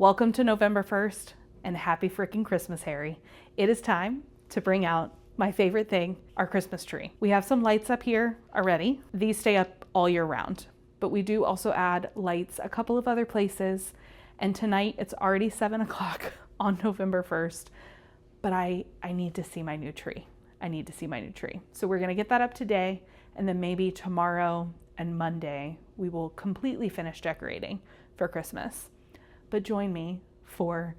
Welcome to November 1st and happy freaking Christmas, Harry. It is time to bring out my favorite thing, our Christmas tree. We have some lights up here already. These stay up all year round, but we do also add lights a couple of other places. And tonight it's already 7 o'clock on November 1st, but I need to see my new tree. I need to see my new tree. So we're gonna get that up today, and then maybe tomorrow and Monday, we will completely finish decorating for Christmas. But join me for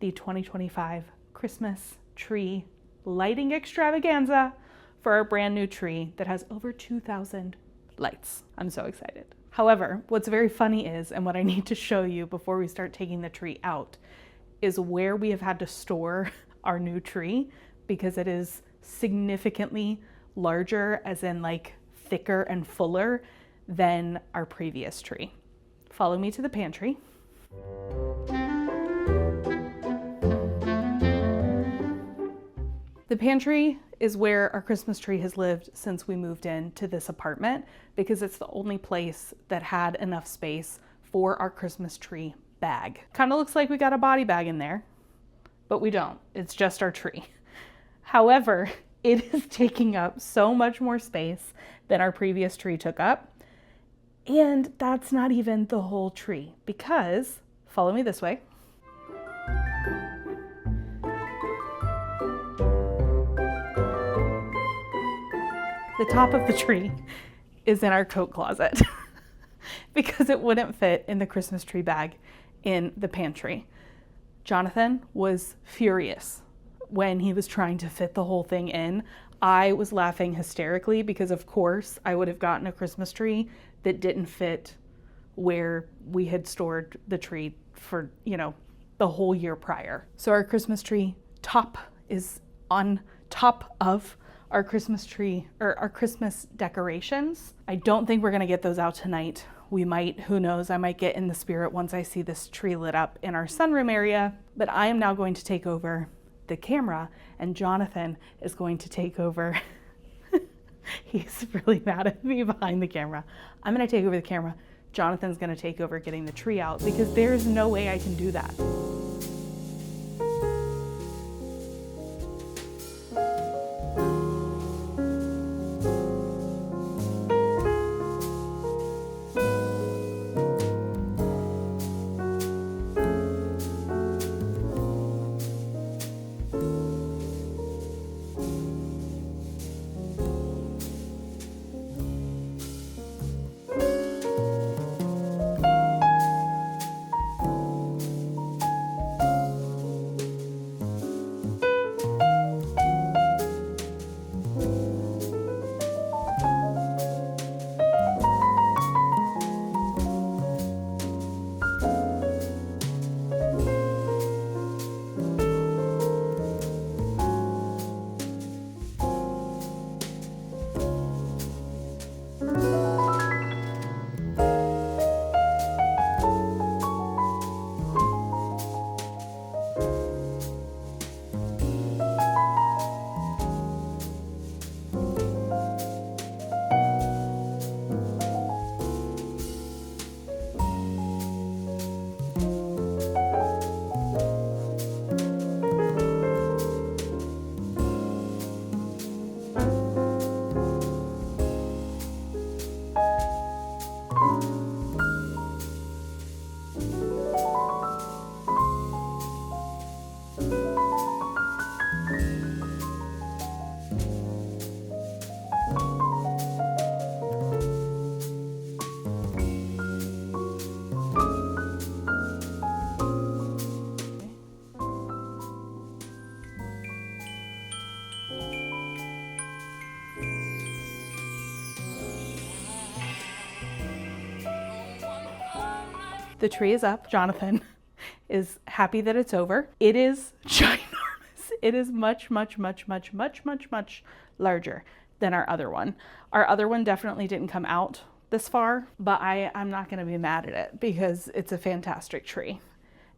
the 2025 Christmas tree lighting extravaganza for our brand new tree that has over 2,000 lights. I'm so excited. However, what's very funny is, and what I need to show you before we start taking the tree out, is where we have had to store our new tree because it is significantly larger, as in like thicker and fuller than our previous tree. Follow me to the pantry. The pantry is where our Christmas tree has lived since we moved into this apartment because it's the only place that had enough space for our Christmas tree bag. Kind of looks like we got a body bag in there, but we don't. It's just our tree. However, it is taking up so much more space than our previous tree took up. And that's not even the whole tree because, follow me this way. The top of the tree is in our coat closet because it wouldn't fit in the Christmas tree bag in the pantry. Jonathan was furious when he was trying to fit the whole thing in. I was laughing hysterically because, of course, I would have gotten a Christmas tree that didn't fit where we had stored the tree for, the whole year prior. So our Christmas tree top is on top of our Christmas tree, or our Christmas decorations. I don't think we're gonna get those out tonight. We might, who knows, I might get in the spirit once I see this tree lit up in our sunroom area, but I am now going to take over the camera and Jonathan is going to take over. He's really mad at me behind the camera. I'm gonna take over the camera. Jonathan's gonna take over getting the tree out because there's no way I can do that. The tree is up. Jonathan is happy that it's over. It is ginormous. It is much, much, much, much, much, much, much larger than our other one. Our other one definitely didn't come out this far, but I'm not gonna be mad at it because it's a fantastic tree.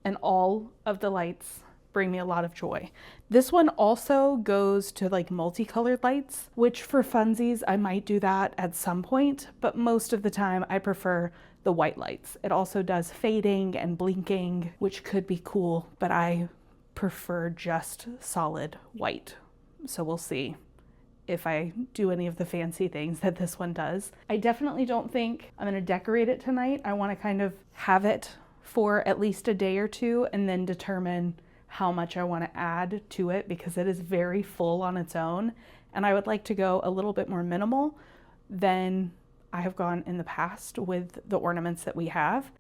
And all of the lights bring me a lot of joy. This one also goes to like multicolored lights, which for funsies, I might do that at some point, but most of the time I prefer the white lights. It also does fading and blinking, which could be cool, but I prefer just solid white. So we'll see if I do any of the fancy things that this one does. I definitely don't think I'm gonna decorate it tonight. I wanna kind of have it for at least a day or two and then determine how much I wanna add to it, because it is very full on its own. And I would like to go a little bit more minimal than I have gone in the past with the ornaments that we have.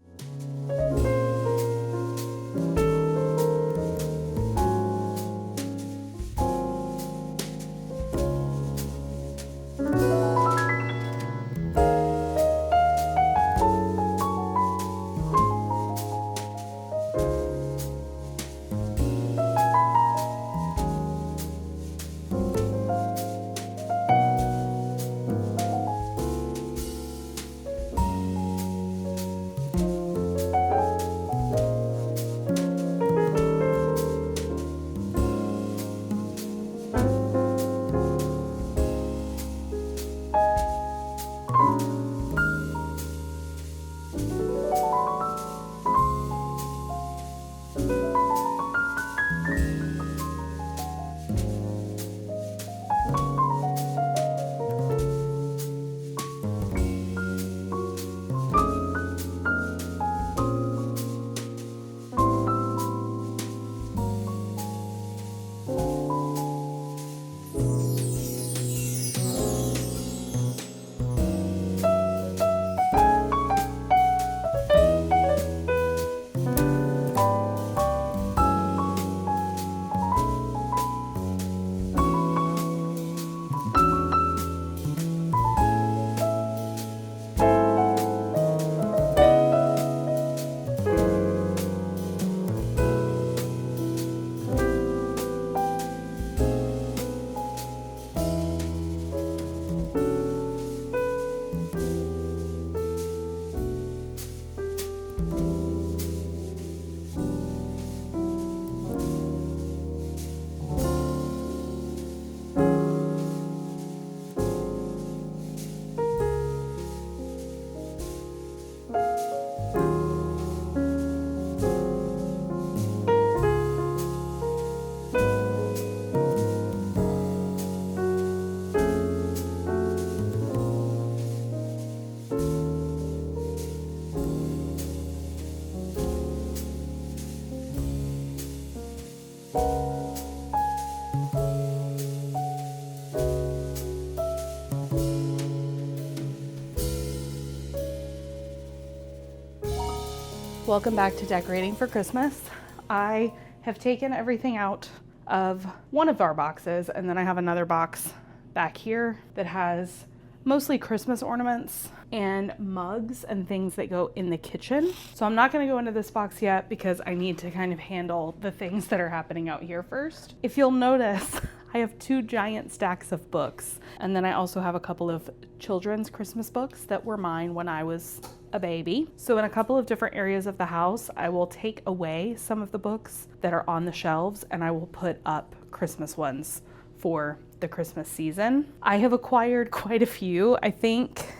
Welcome back to Decorating for Christmas. I have taken everything out of one of our boxes, and then I have another box back here that has mostly Christmas ornaments and mugs and things that go in the kitchen. So I'm not gonna go into this box yet because I need to kind of handle the things that are happening out here first. If you'll notice, I have 2 giant stacks of books, and then I also have a couple of children's Christmas books that were mine when I was a baby. So in a couple of different areas of the house, I will take away some of the books that are on the shelves and I will put up Christmas ones for the Christmas season. I have acquired quite a few. I think,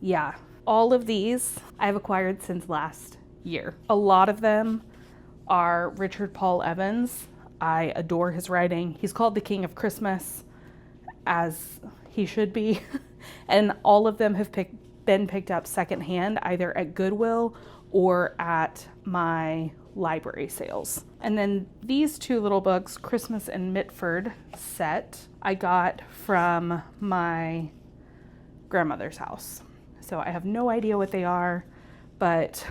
yeah, all of these I've acquired since last year. A lot of them are Richard Paul Evans. I adore his writing. He's called the King of Christmas, as he should be. And all of them have been picked up secondhand, either at Goodwill or at my library sales. And then these 2 little books, Christmas and Mitford set, I got from my grandmother's house. So I have no idea what they are, but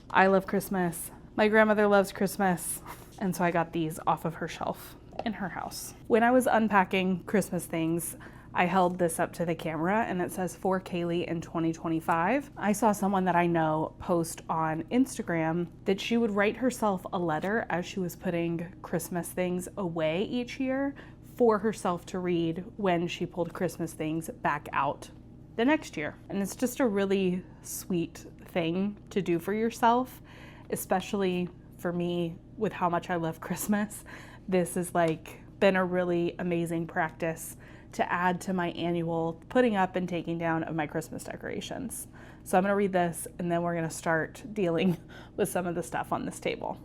I love Christmas. My grandmother loves Christmas. And so I got these off of her shelf in her house. When I was unpacking Christmas things, I held this up to the camera and it says for Kaylee in 2025. I saw someone that I know post on Instagram that she would write herself a letter as she was putting Christmas things away each year for herself to read when she pulled Christmas things back out the next year. And it's just a really sweet thing to do for yourself, especially for me with how much I love Christmas. This has been a really amazing practice to add to my annual putting up and taking down of my Christmas decorations. So I'm gonna read this and then we're gonna start dealing with some of the stuff on this table.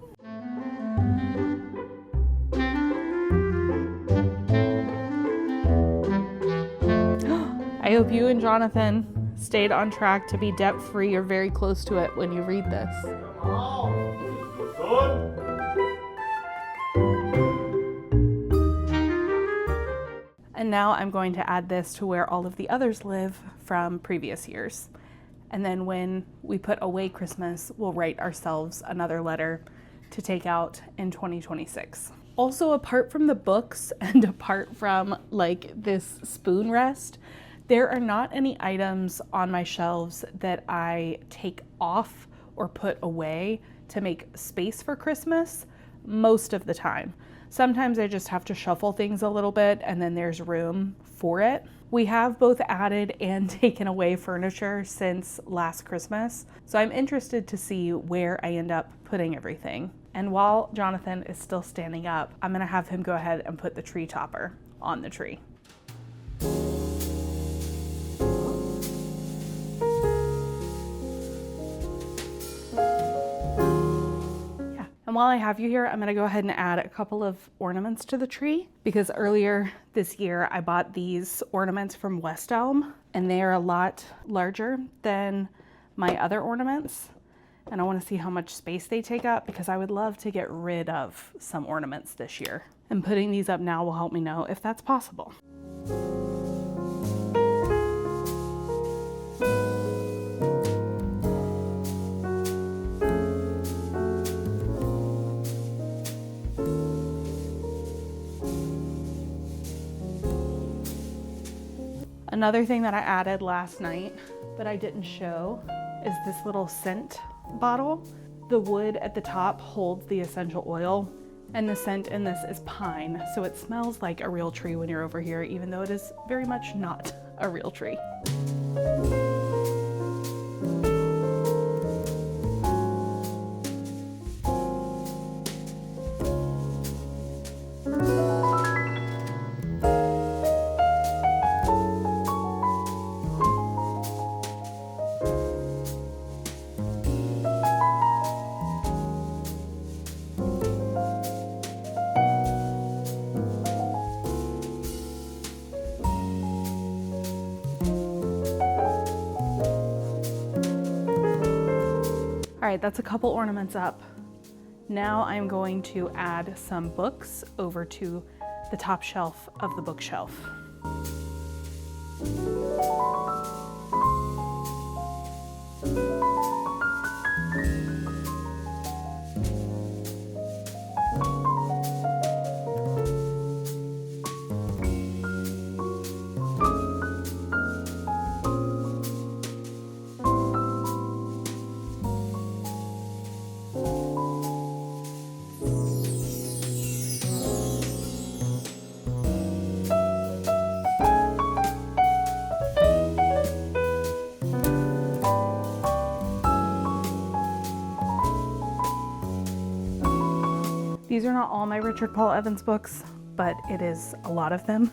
I hope you and Jonathan stayed on track to be debt-free or very close to it when you read this. And now I'm going to add this to where all of the others live from previous years. And then when we put away Christmas, we'll write ourselves another letter to take out in 2026. Also, apart from the books and apart from like this spoon rest, there are not any items on my shelves that I take off or put away to make space for Christmas most of the time. Sometimes I just have to shuffle things a little bit and then there's room for it. We have both added and taken away furniture since last Christmas, so I'm interested to see where I end up putting everything. And while Jonathan is still standing up, I'm gonna have him go ahead and put the tree topper on the tree. And while I have you here, I'm gonna go ahead and add a couple of ornaments to the tree because earlier this year I bought these ornaments from West Elm and they are a lot larger than my other ornaments. And I wanna see how much space they take up because I would love to get rid of some ornaments this year. And putting these up now will help me know if that's possible. Another thing that I added last night that I didn't show is this little scent bottle. The wood at the top holds the essential oil and the scent in this is pine, so it smells like a real tree when you're over here, even though it is very much not a real tree. All right, that's a couple ornaments up. Now I'm going to add some books over to the top shelf of the bookshelf. These are not all my Richard Paul Evans books, but it is a lot of them,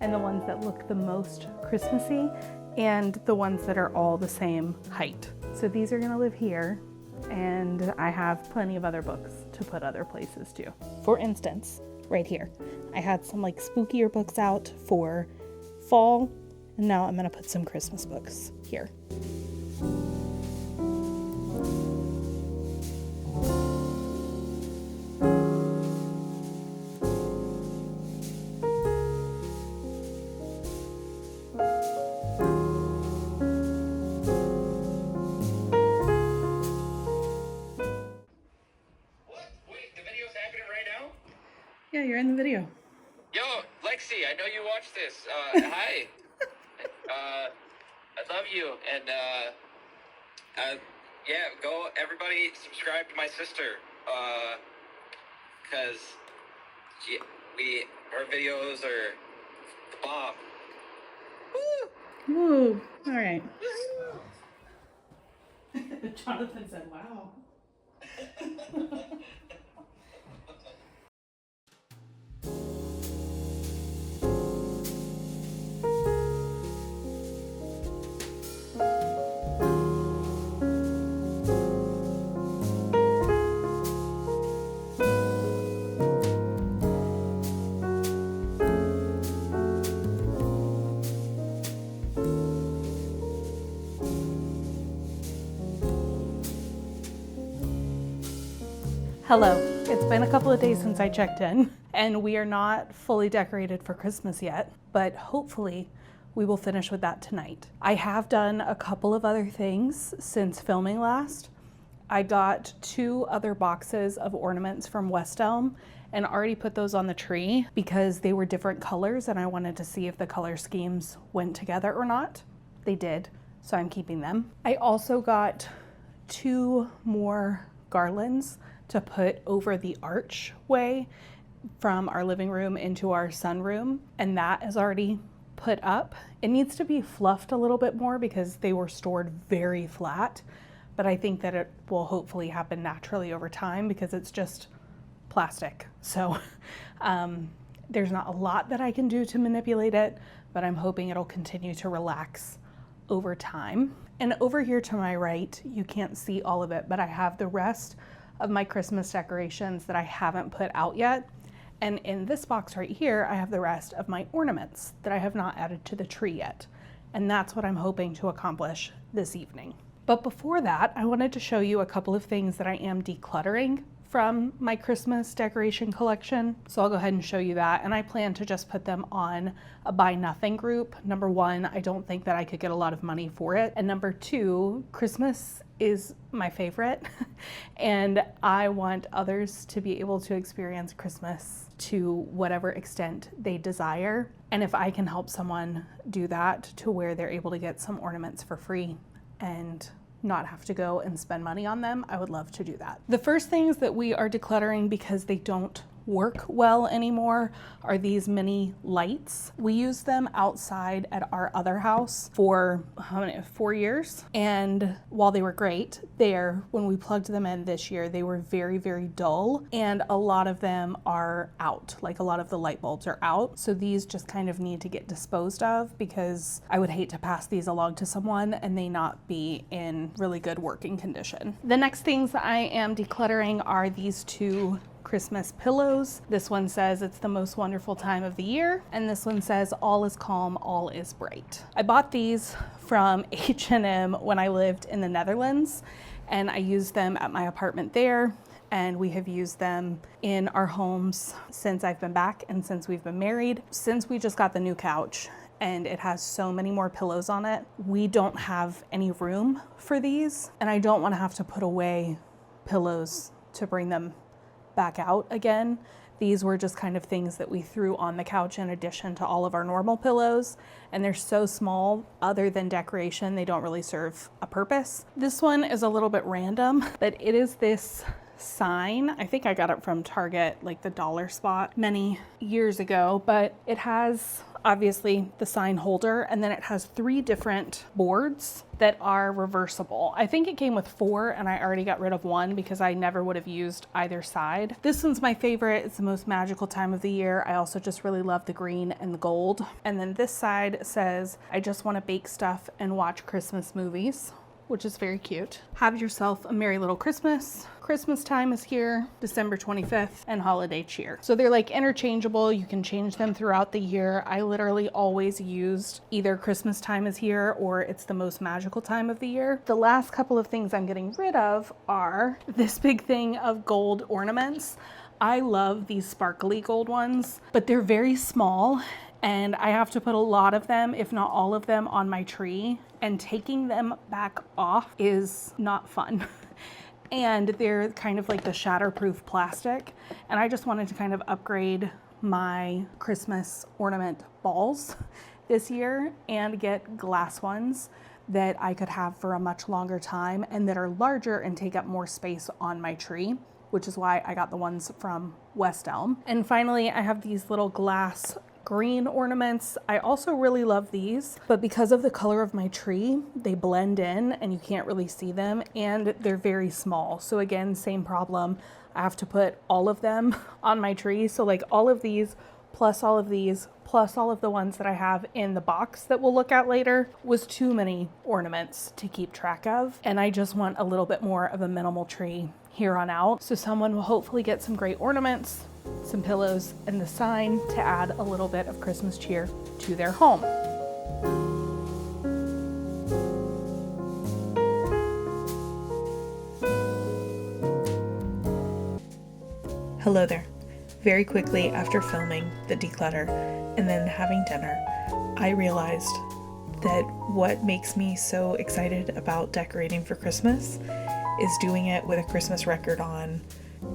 and the ones that look the most Christmassy and the ones that are all the same height. So these are gonna live here, and I have plenty of other books to put other places too. For instance, right here, I had some like spookier books out for fall, and now I'm gonna put some Christmas books here. Yeah, you're in the video. Yo, Lexi, I know you watch this. Hi. I love you. And, yeah, go, everybody subscribe to my sister. Cause her videos are the bomb. Woo! Woo! All right. Jonathan said, wow. Hello, it's been a couple of days since I checked in, and we are not fully decorated for Christmas yet, but hopefully we will finish with that tonight. I have done a couple of other things since filming last. I got 2 other boxes of ornaments from West Elm and already put those on the tree because they were different colors and I wanted to see if the color schemes went together or not. They did, so I'm keeping them. I also got 2 more garlands to put over the archway from our living room into our sunroom, and that is already put up. It needs to be fluffed a little bit more because they were stored very flat, but I think that it will hopefully happen naturally over time because it's just plastic. So there's not a lot that I can do to manipulate it, but I'm hoping it'll continue to relax over time. And over here to my right, you can't see all of it, but I have the rest of my Christmas decorations that I haven't put out yet. And in this box right here, I have the rest of my ornaments that I have not added to the tree yet. And that's what I'm hoping to accomplish this evening. But before that, I wanted to show you a couple of things that I am decluttering from my Christmas decoration collection. So I'll go ahead and show you that. And I plan to just put them on a buy nothing group. Number 1, I don't think that I could get a lot of money for it. And number 2, Christmas is my favorite. And I want others to be able to experience Christmas to whatever extent they desire. And if I can help someone do that to where they're able to get some ornaments for free and not have to go and spend money on them, I would love to do that. The first things that we are decluttering because they don't work well anymore are these mini lights. We used them outside at our other house for 4 years, and while they were great when we plugged them in this year, they were very, very dull, and a lot of them are out. Like, a lot of the light bulbs are out, so these just kind of need to get disposed of because I would hate to pass these along to someone and they not be in really good working condition. The next things I am decluttering are these 2 Christmas pillows. This one says it's the most wonderful time of the year, and this one says all is calm, all is bright. I bought these from H&M when I lived in the Netherlands, and I used them at my apartment there, and we have used them in our homes since I've been back and since we've been married. Since we just got the new couch and it has so many more pillows on it, we don't have any room for these, and I don't want to have to put away pillows to bring them back out again. These were just kind of things that we threw on the couch in addition to all of our normal pillows, and they're so small, other than decoration, they don't really serve a purpose. This one is a little bit random, but it is this sign. I think I got it from Target, like the dollar spot, many years ago, but it has obviously the sign holder, and then it has 3 different boards that are reversible. I think it came with 4 and I already got rid of 1 because I never would have used either side. This one's my favorite. It's the most magical time of the year. I also just really love the green and the gold. And then this side says, I just want to bake stuff and watch Christmas movies, which is very cute. Have yourself a merry little Christmas. Christmas time is here, December 25th, and holiday cheer. So they're like interchangeable. You can change them throughout the year. I literally always used either Christmas time is here or it's the most magical time of the year. The last couple of things I'm getting rid of are this big thing of gold ornaments. I love these sparkly gold ones, but they're very small, and I have to put a lot of them, if not all of them, on my tree, and taking them back off is not fun. And they're kind of like the shatterproof plastic, and I just wanted to kind of upgrade my Christmas ornament balls this year and get glass ones that I could have for a much longer time and that are larger and take up more space on my tree, which is why I got the ones from West Elm. And finally, I have these little glass green ornaments. I also really love these, but because of the color of my tree, they blend in and you can't really see them, and they're very small. So again, same problem. I have to put all of them on my tree. So like all of these, plus all of these, plus all of the ones that I have in the box that we'll look at later was too many ornaments to keep track of. And I just want a little bit more of a minimal tree here on out. So someone will hopefully get some great ornaments, some pillows, and the sign to add a little bit of Christmas cheer to their home. Hello there. Very quickly after filming the declutter and then having dinner, I realized that what makes me so excited about decorating for Christmas is doing it with a Christmas record on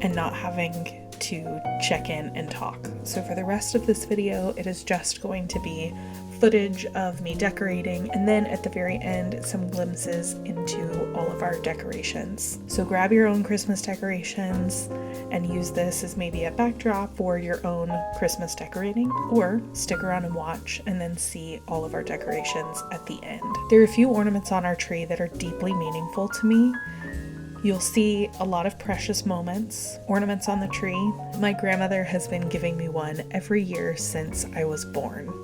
and not having to check in and talk. So for the rest of this video, it is just going to be footage of me decorating, and then at the very end, some glimpses into all of our decorations. So grab your own Christmas decorations and use this as maybe a backdrop for your own Christmas decorating, or stick around and watch and then see all of our decorations at the end. There are a few ornaments on our tree that are deeply meaningful to me. You'll see a lot of precious moments, ornaments on the tree. My grandmother has been giving me one every year since I was born.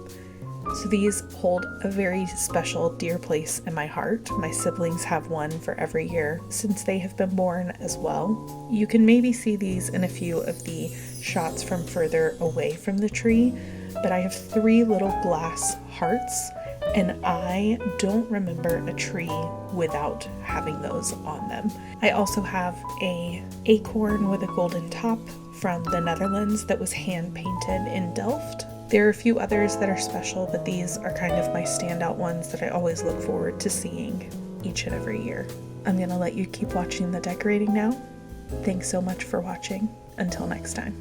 So these hold a very special, dear place in my heart. My siblings have one for every year since they have been born as well. You can maybe see these in a few of the shots from further away from the tree, but I have 3 little glass hearts, and I don't remember a tree without having those on them. I also have an acorn with a golden top from the Netherlands that was hand painted in Delft. There are a few others that are special, but these are kind of my standout ones that I always look forward to seeing each and every year. I'm gonna let you keep watching the decorating now. Thanks so much for watching. Until next time.